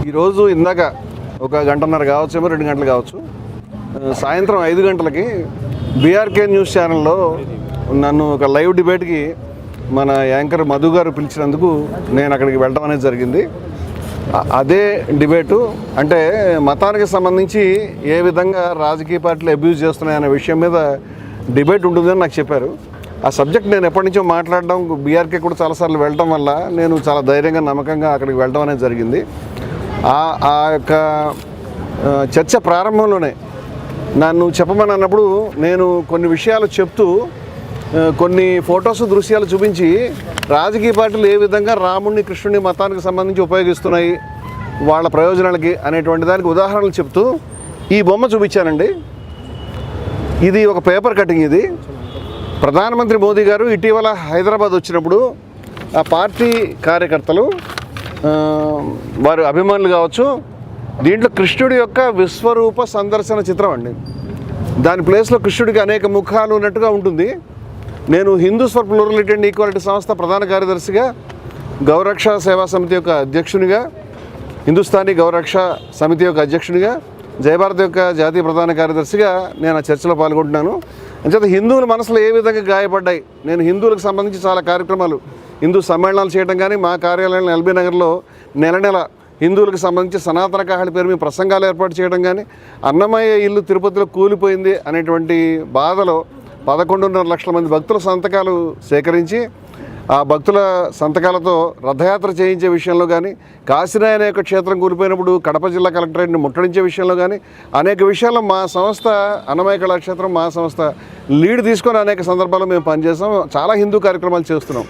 ఈరోజు ఇందాక ఒక గంటన్నర కావచ్చేమో 2 గంటలు కావచ్చు, సాయంత్రం 5 గంటలకి బీఆర్కే న్యూస్ ఛానల్లో నన్ను ఒక లైవ్ డిబేట్కి మన యాంకర్ మధు గారు పిలిచినందుకు నేను అక్కడికి వెళ్ళడం అనేది జరిగింది. అదే డిబేటు అంటే మతానికి సంబంధించి ఏ విధంగా రాజకీయ పార్టీలు అబ్యూజ్ చేస్తున్నాయనే విషయం మీద డిబేట్ ఉంటుందని నాకు చెప్పారు. ఆ సబ్జెక్ట్ నేను ఎప్పటి నుంచో మాట్లాడడం, బీఆర్కే కూడా చాలాసార్లు వెళ్ళడం వల్ల నేను చాలా ధైర్యంగా నమ్మకంగా అక్కడికి వెళ్ళడం అనేది జరిగింది. ఆ యొక్క చర్చ ప్రారంభంలోనే నన్ను చెప్పమని అన్నప్పుడు నేను కొన్ని విషయాలు చెప్తూ కొన్ని ఫొటోస్ దృశ్యాలు చూపించి రాజకీయ పార్టీలు ఏ విధంగా రాముడిని కృష్ణుని మతానికి సంబంధించి ఉపయోగిస్తున్నాయి వాళ్ళ ప్రయోజనాలకి అనేటువంటి దానికి ఉదాహరణలు చెప్తూ ఈ బొమ్మ చూపించానండి. ఇది ఒక పేపర్ కటింగ్. ఇది ప్రధానమంత్రి మోదీ గారు ఇటీవల హైదరాబాద్ వచ్చినప్పుడు ఆ పార్టీ కార్యకర్తలు వారి అభిమానులు కావచ్చు, దీంట్లో కృష్ణుడి యొక్క విశ్వరూప సందర్శన చిత్రం అండి. దాని ప్లేస్లో కృష్ణుడికి అనేక ముఖాలు ఉన్నట్టుగా ఉంటుంది. నేను Hindus for plurality and equality సంస్థ ప్రధాన కార్యదర్శిగా, గౌరక్ష సేవా సమితి యొక్క అధ్యక్షునిగా, హిందుస్థానీ గౌరక్ష సమితి యొక్క అధ్యక్షునిగా, జయభారత్ యొక్క జాతీయ ప్రధాన కార్యదర్శిగా నేను ఆ చర్చలో పాల్గొంటున్నాను. అంచేత హిందువుల మనసులో ఏ విధంగా గాయపడ్డాయి, నేను హిందువులకు సంబంధించి చాలా కార్యక్రమాలు, హిందూ సమ్మేళనాలు చేయడం కానీ, మా కార్యాలయం ఎల్బీ నగర్లో నెల హిందువులకు సంబంధించి సనాతన కాహళి పేరు మీద ప్రసంగాలు ఏర్పాటు చేయడం కానీ, అన్నమయ్య ఇల్లు తిరుపతిలో కూలిపోయింది అనేటువంటి బాధలో 11.5 లక్షల మంది భక్తుల సంతకాలు సేకరించి ఆ భక్తుల సంతకాలతో రథయాత్ర చేయించే విషయంలో కానీ, కాశీనాయ అనే యొక్క క్షేత్రం కూలిపోయినప్పుడు కడప జిల్లా కలెక్టరేట్ని ముట్టడించే విషయంలో కానీ, అనేక విషయాల్లో మా సంస్థ అన్నమయ్య కళాక్షేత్రం మా సంస్థ లీడ్ తీసుకొని అనేక సందర్భాల్లో మేము పనిచేస్తాం. చాలా హిందూ కార్యక్రమాలు చేస్తున్నాం.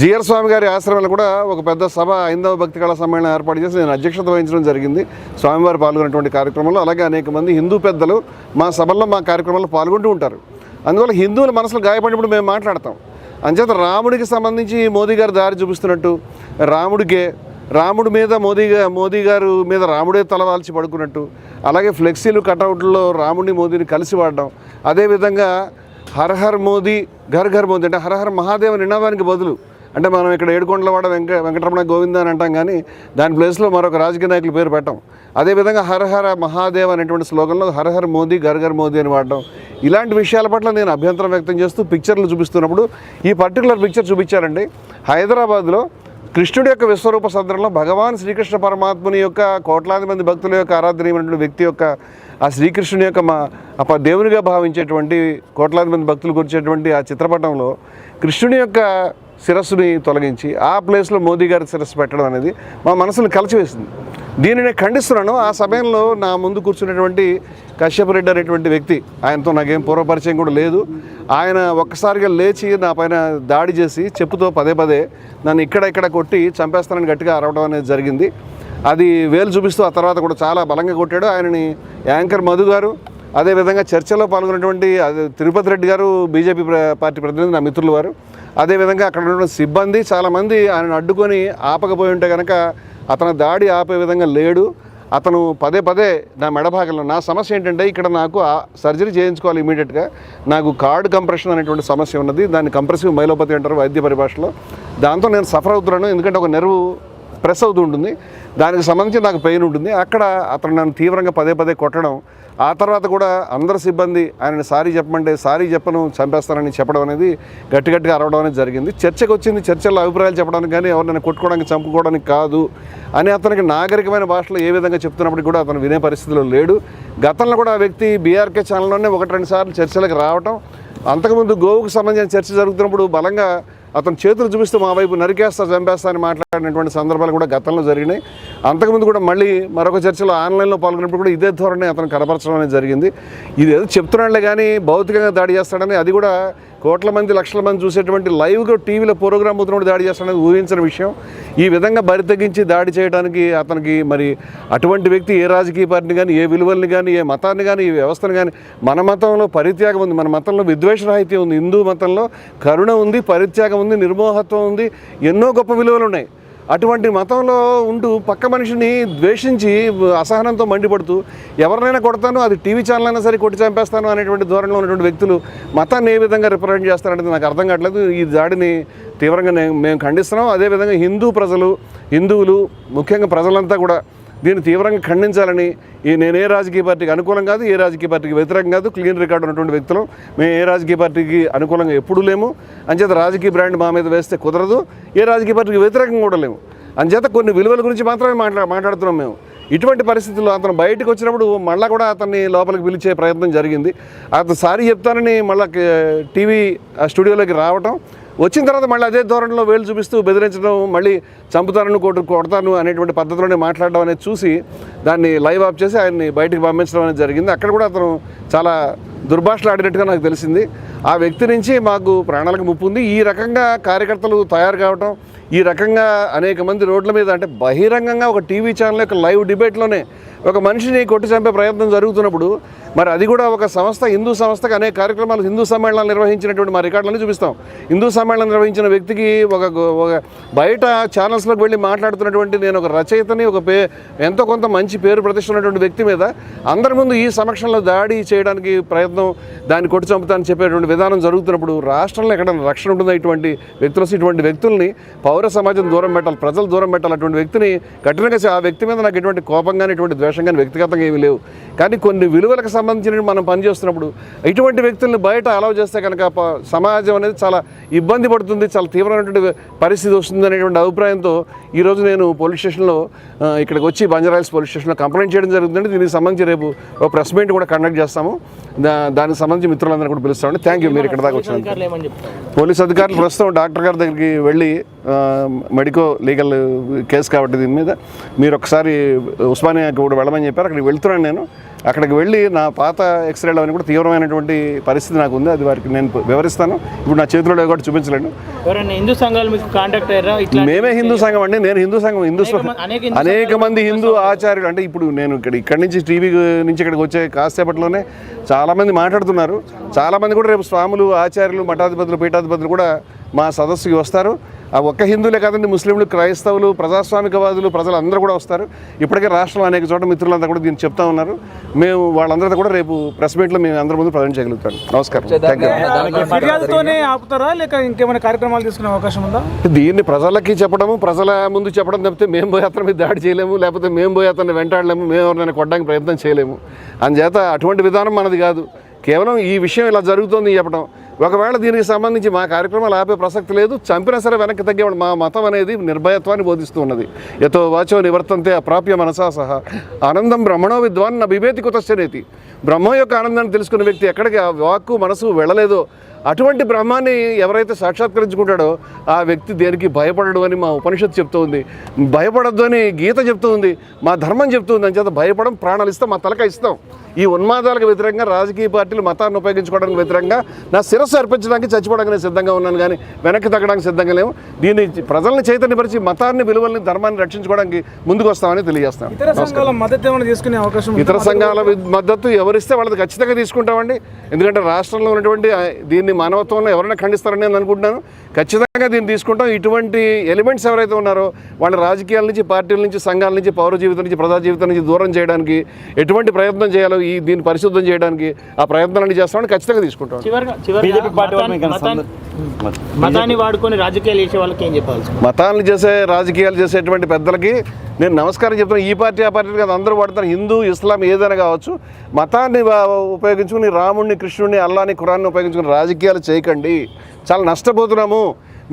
జిఆర్ స్వామి గారి ఆశ్రమంలో కూడా ఒక పెద్ద సభ ఐందవ భక్తి కళా సమ్మేళనం ఏర్పాటు చేసి నేను అధ్యక్షత వహించడం జరిగింది స్వామివారు పాల్గొన్నటువంటి కార్యక్రమంలో. అలాగే అనేక మంది హిందూ పెద్దలు మా సభల్లో మా కార్యక్రమాల్లో పాల్గొంటూ ఉంటారు. అందువల్ల హిందువుల మనసులు గాయపడినప్పుడు మేము మాట్లాడతాం. అంచేత రాముడికి సంబంధించి మోదీ గారు దారి చూపిస్తున్నట్టు, రాముడి మీద మోదీ గారు మీద రాముడే తలవాల్చి పడుకున్నట్టు, అలాగే ఫ్లెక్సీలు కటౌట్లో రాముడిని మోదీని కలిసి వాడడం, అదేవిధంగా హర్ హర్ మోదీ ఘర్ ఘర్ మోదీ అంటే హర్ హర్ మహాదేవ్ నినాదానికి బదులు, అంటే మనం ఇక్కడ ఏడుకొండలవాడ వెంకటరమణ గోవింద అని అంటాం కానీ దాని ప్లేస్లో మరొక రాజకీయ నాయకుల పేరు పెట్టాం. అదేవిధంగా హర హర మహాదేవ్ అనేటువంటి స్లోగన్లో హర హర్ మోదీ ఘర్ ఘర్ మోదీ అని వాడడం, ఇలాంటి విషయాల పట్ల నేను అభ్యంతరం వ్యక్తం చేస్తూ పిక్చర్లు చూపిస్తున్నప్పుడు ఈ పర్టికులర్ పిక్చర్ చూపించారండి. హైదరాబాద్లో కృష్ణుడి యొక్క విశ్వరూప సందర్భంలో భగవాన్ శ్రీకృష్ణ పరమాత్ముని యొక్క కోట్లాది మంది భక్తుల యొక్క ఆరాధనీయమైనటువంటి వ్యక్తి యొక్క ఆ శ్రీకృష్ణుని యొక్క దేవునిగా భావించేటువంటి కోట్లాది మంది భక్తులు కూర్చేటువంటి ఆ చిత్రపటంలో కృష్ణుని యొక్క శిరస్సుని తొలగించి ఆ ప్లేస్లో మోదీ గారి శిరస్సు పెట్టడం అనేది మా మనసును కలిచివేసింది. దీన్ని నేను ఖండిస్తున్నాను. ఆ సమయంలో నా ముందు కూర్చున్నటువంటి కశ్యప్ రెడ్డి అనేటువంటి వ్యక్తి, ఆయనతో నాకేం పూర్వపరిచయం కూడా లేదు. ఆయన ఒక్కసారిగా లేచి నా పైన దాడి చేసి చెప్పుతో పదే నన్ను ఇక్కడ కొట్టి చంపేస్తానని గట్టిగా అరవడం అనేది జరిగింది. అది వేలు చూపిస్తూ ఆ తర్వాత కూడా చాలా బలంగా కొట్టాడు. ఆయనని యాంకర్ మధు గారు, అదేవిధంగా చర్చలో పాల్గొన్నటువంటి తిరుపతి రెడ్డి గారు బీజేపీ పార్టీ ప్రతినిధి, నా మిత్రులు వారు, అదేవిధంగా అక్కడ ఉన్న సిబ్బంది చాలామంది ఆయనను అడ్డుకొని ఆపకపోయి ఉంటే కనుక అతను దాడి ఆపే విధంగా లేడు. అతను పదే నా మెడభాగంలో, నా సమస్య ఏంటంటే ఇక్కడ నాకు సర్జరీ చేయించుకోవాలి ఇమీడియట్గా, నాకు కార్డ్ కంప్రెషన్ అనేటువంటి సమస్య ఉన్నది. దాన్ని కంప్రెసివ్ మైలోపతి అంటారు వైద్య పరిభాషలో. దాంతో నేను సఫర్ అవుతున్నాను, ఎందుకంటే ఒక నెర్వ్ ప్రెస్ అవుతూ ఉంటుంది, దానికి సంబంధించి నాకు పెయిన్ ఉంటుంది. అక్కడ అతను నన్ను తీవ్రంగా పదే కొట్టడం, ఆ తర్వాత కూడా అందరు సిబ్బంది ఆయనని సారీ చెప్పమంటే సారీ చెప్పను చంపేస్తానని చెప్పడం అనేది గట్టిగా అరవడం అనేది జరిగింది. చర్చకు వచ్చింది, చర్చల్లో అభిప్రాయాలు చెప్పడానికి కానీ ఎవరినైనా కొట్టుకోవడానికి చంపుకోవడానికి కాదు అని అతనికి నాగరికమైన భాషలో ఏ విధంగా చెప్తున్నప్పటికీ కూడా అతను వినే పరిస్థితిలో లేడు. గతంలో కూడా ఆ వ్యక్తి బీఆర్కే ఛానల్లోనే 1-2 సార్లు చర్చలకు రావటం, అంతకుముందు గోవుకు సంబంధించిన చర్చ జరుగుతున్నప్పుడు బలంగా అతను చేతులు చూపిస్తూ మా వైపు నరికేస్తా చంపేస్తా అని మాట్లాడినటువంటి సందర్భాలు కూడా గతంలో జరిగినాయి. అంతకుముందు కూడా మళ్ళీ మరొక చర్చలో ఆన్లైన్లో పాల్గొన్నప్పుడు కూడా ఇదే ధోరణి అతను కనపరచడం అనేది జరిగింది. ఇది ఏదో చెప్తున్నాడులే కానీ భౌతికంగా దాడి చేస్తాడని, అది కూడా కోట్ల మంది లక్షల మంది చూసేటువంటి లైవ్గా టీవీలో ప్రోగ్రామ్ అవుతున్నప్పుడు దాడి చేస్తాడనేది ఊహించిన విషయం. ఈ విధంగా బరి తగ్గించి దాడి చేయడానికి అతనికి మరి అటువంటి వ్యక్తి ఏ రాజకీయ పార్టీని కానీ, ఏ విలువల్ని కానీ, ఏ మతాన్ని కానీ, ఈ వ్యవస్థను కానీ, మన మతంలో పరిత్యాగం ఉంది, మన మతంలో విద్వేషరాహిత్యం ఉంది, హిందూ మతంలో కరుణ ఉంది, పరిత్యాగం ఉంది, నిర్మోహత్వం ఉంది, ఎన్నో గొప్ప విలువలు ఉన్నాయి. అటువంటి మతంలో ఉంటూ పక్క మనిషిని ద్వేషించి అసహనంతో మండిపడుతూ ఎవరినైనా కొడతాను, అది టీవీ ఛానల్ అయినా సరే కొట్టి చంపేస్తాను అనేటువంటి ధోరణిలో ఉన్నటువంటి వ్యక్తులు మతాన్ని ఏ విధంగా రిప్రజెంట్ చేస్తారనేది నాకు అర్థం కావట్లేదు. ఈ దాడిని తీవ్రంగా మేము ఖండిస్తున్నాం. అదేవిధంగా హిందువులు ముఖ్యంగా ప్రజలంతా కూడా దీన్ని తీవ్రంగా ఖండించాలని నేను ఏ రాజకీయ పార్టీకి అనుకూలం కాదు, ఏ రాజకీయ పార్టీకి వ్యతిరేకం కాదు, క్లీన్ రికార్డు ఉన్నటువంటి వ్యక్తులు. మేము ఏ రాజకీయ పార్టీకి అనుకూలంగా ఎప్పుడూ లేము. అంచేత రాజకీయ బ్రాండ్ మా మీద వేస్తే కుదరదు, ఏ రాజకీయ పార్టీకి వ్యతిరేకంగా కూడా లేము. అంచేత కొన్ని విలువల గురించి మాత్రమే మాట్లాడుతున్నాం మేము. ఇటువంటి పరిస్థితుల్లో అతను బయటకు వచ్చినప్పుడు మళ్ళీ కూడా అతన్ని లోపలికి పిలిచే ప్రయత్నం జరిగింది. అతను సారీ చెప్తానని మళ్ళీ టీవీ స్టూడియోలోకి రావటం, వచ్చిన తర్వాత మళ్ళీ అదే ధోరణిలో వేలు చూపిస్తూ బెదిరించడం, మళ్ళీ చంపుతాను కొడతాను అనేటువంటి పద్ధతిలోనే మాట్లాడడం అనేది చూసి దాన్ని లైవ్ ఆఫ్ చేసి ఆయన్ని బయటికి పంపించడం అనేది జరిగింది. అక్కడ కూడా అతను చాలా దుర్భాషలు ఆడినట్టుగా నాకు తెలిసింది. ఆ వ్యక్తి నుంచి మాకు ప్రాణాలకు ముప్పు ఉంది. ఈ రకంగా కార్యకర్తలు తయారు కావటం, ఈ రకంగా అనేక మంది రోడ్ల మీద అంటే బహిరంగంగా ఒక టీవీ ఛానల్ యొక్క లైవ్ డిబేట్లోనే ఒక మనిషిని కొట్టి చంపే ప్రయత్నం జరుగుతున్నప్పుడు మరి అది కూడా ఒక సంస్థ, హిందూ సంస్థకు అనేక కార్యక్రమాలు, హిందూ సమ్మేళనాలు నిర్వహించినటువంటి మా రికార్డులన్నీ చూపిస్తాం. హిందూ సమ్మేళనం నిర్వహించిన వ్యక్తికి ఒక బయట ఛానల్స్లోకి వెళ్ళి మాట్లాడుతున్నటువంటి నేను ఒక రచయితని, ఎంతో కొంత మంచి పేరు ప్రతిష్ట ఉన్నటువంటి వ్యక్తి మీద అందరి ముందు ఈ సమక్షంలో దాడి చేయడానికి ప్రయత్నం, దాన్ని కొట్టి చంపుతానని చెప్పేటువంటి విధానం జరుగుతున్నప్పుడు రాష్ట్రంలో ఎక్కడ రక్షణ ఉంటుందో ఇటువంటి వ్యక్తులు? ఇటువంటి వ్యక్తుల్ని పౌర సమాజం దూరం పెట్టాలి, ప్రజలు దూరం పెట్టాలి. అటువంటి వ్యక్తిని కఠినంగా ఆ వ్యక్తి మీద నాకు ఎటువంటి కోపం కానీ, ఎటువంటి ద్వేషం కానీ వ్యక్తిగతంగా ఏమీ లేవు. కానీ కొన్ని విలువలకు సంబంధించిన మనం పనిచేస్తున్నప్పుడు ఇటువంటి వ్యక్తుల్ని బయట అలౌ చేస్తే కనుక సమాజం అనేది చాలా ఇబ్బంది పడుతుంది, చాలా తీవ్రమైనటువంటి పరిస్థితి వస్తుంది అనేటువంటి అభిప్రాయంతో ఈరోజు నేను పోలీస్ స్టేషన్లో ఇక్కడికి వచ్చి బంజారాహిల్స్ పోలీస్ స్టేషన్లో కంప్లైంట్ చేయడం జరుగుతుందండి. దీనికి సంబంధించి రేపు ఒక ప్రెస్ మీట్ కూడా కండక్ట్ చేస్తాము. దానికి సంబంధించి మిత్రులందరూ కూడా పిలుస్తామండి. థ్యాంక్ యూ మీరు ఇక్కడ దాకా వచ్చినందుకు. పోలీస్ అధికారులు ప్రస్తుతం డాక్టర్ గారి దగ్గరికి వెళ్ళి మెడికో లీగల్ కేసు కాబట్టి దీని మీద మీరు ఒకసారి ఉస్మానియాకి కూడా వెళ్ళమని చెప్పారు. అక్కడికి వెళ్తున్నాను నేను. అక్కడికి వెళ్ళి నా పాత ఎక్స్రేలు అవన్నీ కూడా తీవ్రమైనటువంటి పరిస్థితి నాకు ఉంది, అది వారికి నేను వివరిస్తాను. ఇప్పుడు నా చేతిలో కూడా చూపించలేను. హిందూ సంఘాలు మీకు కాంటాక్ట్ అయ్యారా? మేమే హిందూ సంఘం అండి. నేను హిందూ సంఘం, అనేక మంది హిందూ ఆచార్యులు అంటే ఇప్పుడు నేను ఇక్కడి నుంచి టీవీ నుంచి ఇక్కడికి వచ్చే కాసేపట్లోనే చాలామంది మాట్లాడుతున్నారు. చాలామంది కూడా రేపు స్వాములు, ఆచార్యులు, మఠాధిపతులు, పీఠాధిపతులు కూడా మా సదస్సుకి వస్తారు. ఆ ఒక్క హిందువులే కాదండి, ముస్లింలు, క్రైస్తవులు, ప్రజాస్వామికవాదులు, ప్రజలు అందరూ కూడా వస్తారు. ఇప్పటికే రాష్ట్రంలో అనేక చోట్ల మిత్రులంతా కూడా దీన్ని చెప్తా ఉన్నారు. మేము వాళ్ళందరితో కూడా రేపు ప్రెస్ మీట్లో మేము అందరి ముందు ప్రజెంట్ చేయగలుగుతాం. నమస్కారం. ఫిర్యాదుతోనే ఆపుతారా లేక ఇంకేమైనా కార్యక్రమాలు తీసుకునే అవకాశం ఉందా? దీన్ని ప్రజలకి చెప్పడము, ప్రజల ముందు చెప్పడం తప్పితే మేము పోయి అతని మీద దాడి చేయలేము, లేకపోతే మేము పోయి అతన్ని వెంటాడలేము, మేము ఎవరినైనా కొట్టడానికి ప్రయత్నం చేయలేము. అందుచేత అటువంటి విధానం మనది కాదు. కేవలం ఈ విషయం ఇలా జరుగుతోంది చెప్పడం. ఒకవేళ దీనికి సంబంధించి మా కార్యక్రమాలు ఆపే ప్రసక్తి లేదు. చంపినా సరే వెనక్కి తగ్గేవాడు. మా మతం అనేది నిర్భయత్వాన్ని బోధిస్తూ ఉన్నది. యతో వాచో నివర్తంతే అప్రాప్య మనసా సహా ఆనందం బ్రహ్మణో విద్వాన్ నా బిభేతి కుతశ్చనేతి. బ్రహ్మం యొక్క ఆనందాన్ని తెలుసుకున్న వ్యక్తి ఎక్కడికి ఆ వాక్కు మనసు వెళ్ళలేదో అటువంటి బ్రహ్మాన్ని ఎవరైతే సాక్షాత్కరించుకుంటాడో ఆ వ్యక్తి దేనికి భయపడడు అని మా ఉపనిషత్తు చెప్తూ ఉంది. భయపడద్దు అని గీత చెప్తూ ఉంది, మా ధర్మం చెప్తూ ఉంది. అని చేత భయపడం, ప్రాణాలు ఇస్తాం, మా తలక ఇస్తాం. ఈ ఉన్మాదాలకు వ్యతిరేకంగా రాజకీయ పార్టీలు మతాన్ని ఉపయోగించుకోవడానికి వ్యతిరేకంగా నా శిరస్సు అర్పించడానికి, చచ్చిపోవడానికి నేను సిద్ధంగా ఉన్నాను, కానీ వెనక్కి తగ్గడానికి సిద్ధంగా లేము. దీన్ని ప్రజల్ని చైతన్యపరిచి మతాన్ని, విలువల్ని, ధర్మాన్ని రక్షించుకోవడానికి ముందుకు వస్తామని తెలియజేస్తాం. ఇతర సంఘాల మద్దతు ఎవరిస్తే వాళ్ళది ఖచ్చితంగా తీసుకుంటామండి. ఎందుకంటే రాష్ట్రంలో ఉన్నటువంటి దీన్ని మానవత్వంలో ఎవరైనా ఖండిస్తారని నేను అనుకుంటున్నాను. ఖచ్చితంగా దీన్ని తీసుకుంటాం. ఇటువంటి ఎలిమెంట్స్ ఎవరైతే ఉన్నారో వాళ్ళ రాజకీయాల నుంచి, పార్టీల నుంచి, సంఘాల నుంచి, పౌర జీవితం నుంచి, ప్రజా జీవితం నుంచి దూరం చేయడానికి ఎటువంటి ప్రయత్నం చేయాలో దీన్ని పరిశుద్ధం చేయడానికి ఆ ప్రయత్నాన్ని చేస్తామని ఖచ్చితంగా తీసుకుంటాం. మతాన్ని వాడుకొని రాజకీయాలు చేసే వాళ్ళకి ఏం చెప్పాలి? మతాన్ని రాజకీయాలు చేసేటువంటి పెద్దలకి నేను నమస్కారం చెప్తాను. ఈ పార్టీ, ఆ పార్టీ కాదు, అందరూ వాడతారు. హిందూ, ఇస్లాం ఏదైనా కావచ్చు. మతాన్ని ఉపయోగించుకుని రాముడిని, కృష్ణుడిని, అల్లాని, ఖురాన్ని ఉపయోగించుకుని రాజకీయాలు చేయకండి. చాలా నష్టపోతున్నాము.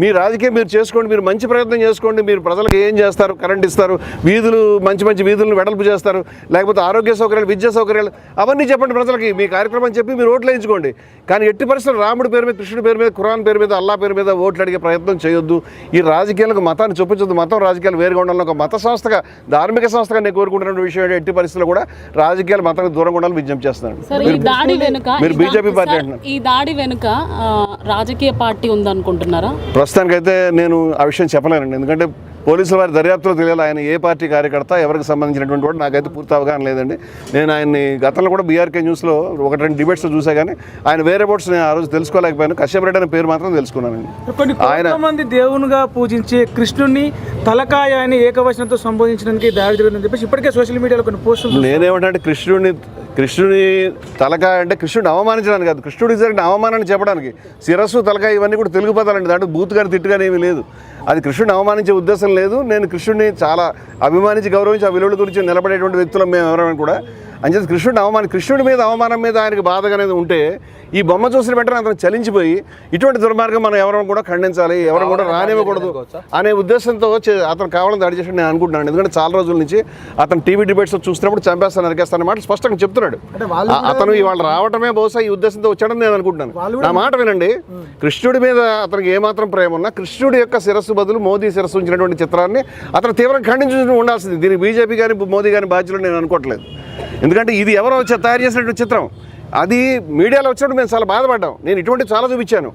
మీ రాజకీయం మీరు చేసుకోండి, మీరు మంచి ప్రయత్నం చేసుకోండి. మీరు ప్రజలకు ఏం చేస్తారు? కరెంట్ ఇస్తారు, వీధులు, మంచి మంచి వీధులను వెడల్పు చేస్తారు, లేకపోతే ఆరోగ్య సౌకర్యాలు, విద్యా సౌకర్యాలు అవన్నీ చెప్పండి ప్రజలకి. మీ కార్యక్రమం చెప్పి మీరు ఓట్లు వేయించుకోండి. కానీ ఎట్టి పరిస్థితులు రాముడి పేరు మీద, కృష్ణుడి పేరు మీద, ఖురాన్ పేరు మీద, అల్లా పేరు మీద ఓట్లు అడిగే ప్రయత్నం చేయొద్దు. ఈ రాజకీయాలకు మతాన్ని చొప్పించొద్దు. మతం, రాజకీయాలు వేరుగా ఉండాలని ఒక మత సంస్థగా, ధార్మిక సంస్థగా నేను కోరుకుంటున్న విషయం ఎట్టి పరిస్థితుల్లో కూడా రాజకీయాలు మతానికి దూరంగా ఉండాలని విజ్ఞప్తి చేస్తున్నాను. మీరు బీజేపీ పార్టీ అంటున్నారు. ఈ దాడి వెనుక రాజకీయ పార్టీ ఉందనుకుంటున్నారా? ప్రస్తుతానికైతే నేను ఆ విషయం చెప్పలేనండి. ఎందుకంటే పోలీసుల వారి దర్యాప్తులో తెలియాలి ఆయన ఏ పార్టీ కార్యకర్త, ఎవరికి సంబంధించినటువంటి కూడా నాకైతే పూర్తి అవగాహన లేదండి. నేను ఆయన్ని గతంలో కూడా బీఆర్కే న్యూస్లో 1-2 డిబేట్స్లో చూసా, కానీ ఆయన వేరే బోట్స్ నేను ఆ రోజు తెలుసుకోలేకపోయాను. కశ్యప్ రెడ్డి అనే పేరు మాత్రం తెలుసుకున్నానండి. ఆయన మంది దేవునిగా పూజించే కృష్ణుడిని తలకాయ అని ఏకవచనంతో సంబోధించడానికి దాడి జరిగిందని చెప్పేసి ఇప్పటికే సోషల్ మీడియాలో కొన్ని పోస్టులు. నేనేమంటే కృష్ణుడిని కృష్ణుని తలకాయ అంటే కృష్ణుడిని అవమానించడానికి కాదు, కృష్ణుడికి జరిగిన అవమానాన్ని చెప్పడానికి. శిరస్సు తలకాయ ఇవన్నీ కూడా తెలుగు పదాలండి, దాంట్లో బూత్ కానీ తిట్టు కానీ ఏమీ లేదు. అది కృష్ణుడిని అవమానించే ఉద్దేశం లేదు. నేను కృష్ణుడిని చాలా అభిమానించి గౌరవించి ఆ విలువల గురించి నిలబడేటువంటి వ్యక్తులం మేము ఎవరైనా కూడా. అంచేత కృష్ణుడి మీద అవమానం మీద ఆయనకి బాధ అనేది ఉంటే ఈ బొమ్మ చూసిన వెంటనే అతను చలించిపోయి ఇటువంటి దుర్మార్గం మనం ఎవరైనా కూడా ఖండించాలి, ఎవరు కూడా రానివ్వకూడదు అనే ఉద్దేశంతో అతను కావాలని దాడి చేసి నేను అనుకుంటున్నాను. ఎందుకంటే చాలా రోజుల నుంచి అతను టీవీ డిబేట్స్ చూసినప్పుడు చంపేస్తాను నరికేస్తాను మాట స్పష్టంగా చెప్తున్నాడు. అతను ఇవాళ రావటమే బహుశా ఈ ఉద్దేశంతో వచ్చాడని నేను అనుకుంటున్నాను. నా మాట వినండి, కృష్ణుడి మీద అతనికి ఏమాత్రం ప్రేమ ఉన్నా కృష్ణుడి యొక్క శిరస్సు బదులు మోదీ శిరస్సు ఉంచినటువంటి చిత్రాన్ని అతను తీవ్రంగా ఖండించి ఉండాల్సింది. దీనికి బీజేపీ కానీ మోదీ కానీ బాధ్యులు నేను అనుకోవట్లేదు. ఎందుకంటే ఇది ఎవరో తయారు చేసినటువంటి చిత్రం, అది మీడియాలో వచ్చినప్పుడు మేము చాలా బాధపడ్డాం. నేను ఇటువంటి చాలా చూపించాను.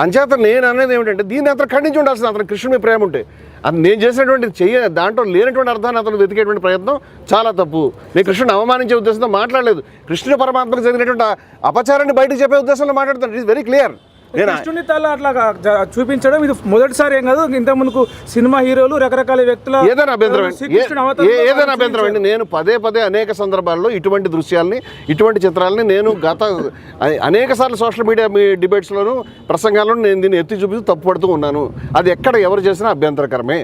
అంచేత నేను అనేది ఏమిటంటే దీన్ని అతను ఖండించి ఉండాల్సింది. అతను కృష్ణుడి ప్రేమ ఉంటే అది నేను చేసినటువంటి దాంట్లో లేనటువంటి అర్థాన్ని అతను వెతికేటువంటి ప్రయత్నం చాలా తప్పు. నేను కృష్ణుని అవమానించే ఉద్దేశంతో మాట్లాడలేదు. కృష్ణుడి పరమాత్మకు జరిగినటువంటి అపచారాన్ని బయటకు చెప్పే ఉద్దేశంలో మాట్లాడుతాను. It is very clear. కృష్ణుని తల అట్లా చూపించడం ఇది మొదటిసారి ఏం కాదు. ఇంత ముందుకు సినిమా హీరోలు రకరకాల వ్యక్తుల ఏదైనా అభ్యంతరం అండి. నేను పదే అనేక సందర్భాల్లో ఇటువంటి దృశ్యాల్ని ఇటువంటి చిత్రాలని నేను గత అనేక సార్లు సోషల్ మీడియా డిబేట్స్లోను ప్రసంగాలను నేను దీన్ని ఎత్తి చూపిస్తూ తప్పుపడుతూ ఉన్నాను. అది ఎక్కడ ఎవరు చేసినా అభ్యంతరకరమే.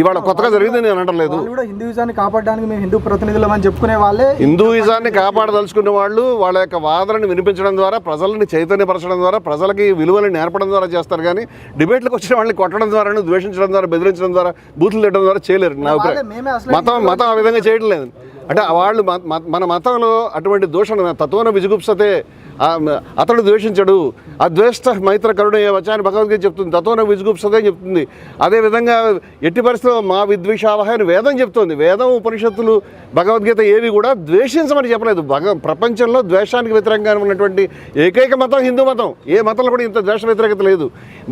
ఇవాళ కొత్తగా జరిగింది నేను అనట్లేదు. హిందూయిజాన్ని కాపాడడానికి మేము హిందూ ప్రతినిధులు అని చెప్పుకునే వాళ్ళే హిందూయిజాన్ని కాపాడదలుచుకునే వాళ్ళు వాళ్ళ యొక్క వాదనని వినిపించడం ద్వారా, ప్రజల్ని చైతన్యపరచడం ద్వారా, ప్రజలకి విలువలను నేర్పడం ద్వారా చేస్తారు. కానీ డిబేట్లకు వచ్చిన వాళ్ళని కొట్టడం ద్వారా, ద్వేషించడం ద్వారా, బెదిరించడం ద్వారా, బూతులు తిట్టడం ద్వారా చేయలేరు. నా అభిప్రాయం మతం ఆ విధంగా చేయడం లేదు. అంటే వాళ్ళు మన మతంలో అటువంటి దోషణ తత్వన విజుగుప్సతే, అతడు ద్వేషించడు, అద్వేష్ట మైత్ర కరుణయ్య వచ్చాయని భగవద్గీత చెప్తుంది. తత్వన విజుగుప్సతే చెప్తుంది. అదేవిధంగా ఎట్టి పరిస్థితుల్లో మా విద్వేషావహ అని వేదం చెప్తుంది. వేదం, ఉపనిషత్తులు, భగవద్గీత ఏవి కూడా ద్వేషించమని చెప్పలేదు. ప్రపంచంలో ద్వేషానికి వ్యతిరేకంగా ఉన్నటువంటి ఏకైక మతం హిందూ మతం. ఏ మతంలో కూడా ఇంత ద్వేష వ్యతిరేకత లేదు.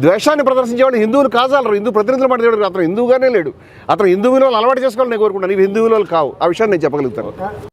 ద్వేషాన్ని ప్రదర్శించేవాడు హిందువులు కాజాలరు. హిందూ ప్రతినిధులు మాట దేవుడు అతను హిందువుగానే లేడు. అతను హిందూ విలువలు అలవాటు చేసుకోవాలని నేను కోరుకుంటాను. ఇవి హిందూ విలువలు కావు. ఆ విషయాన్ని నేను చెప్పగలుగుతాను.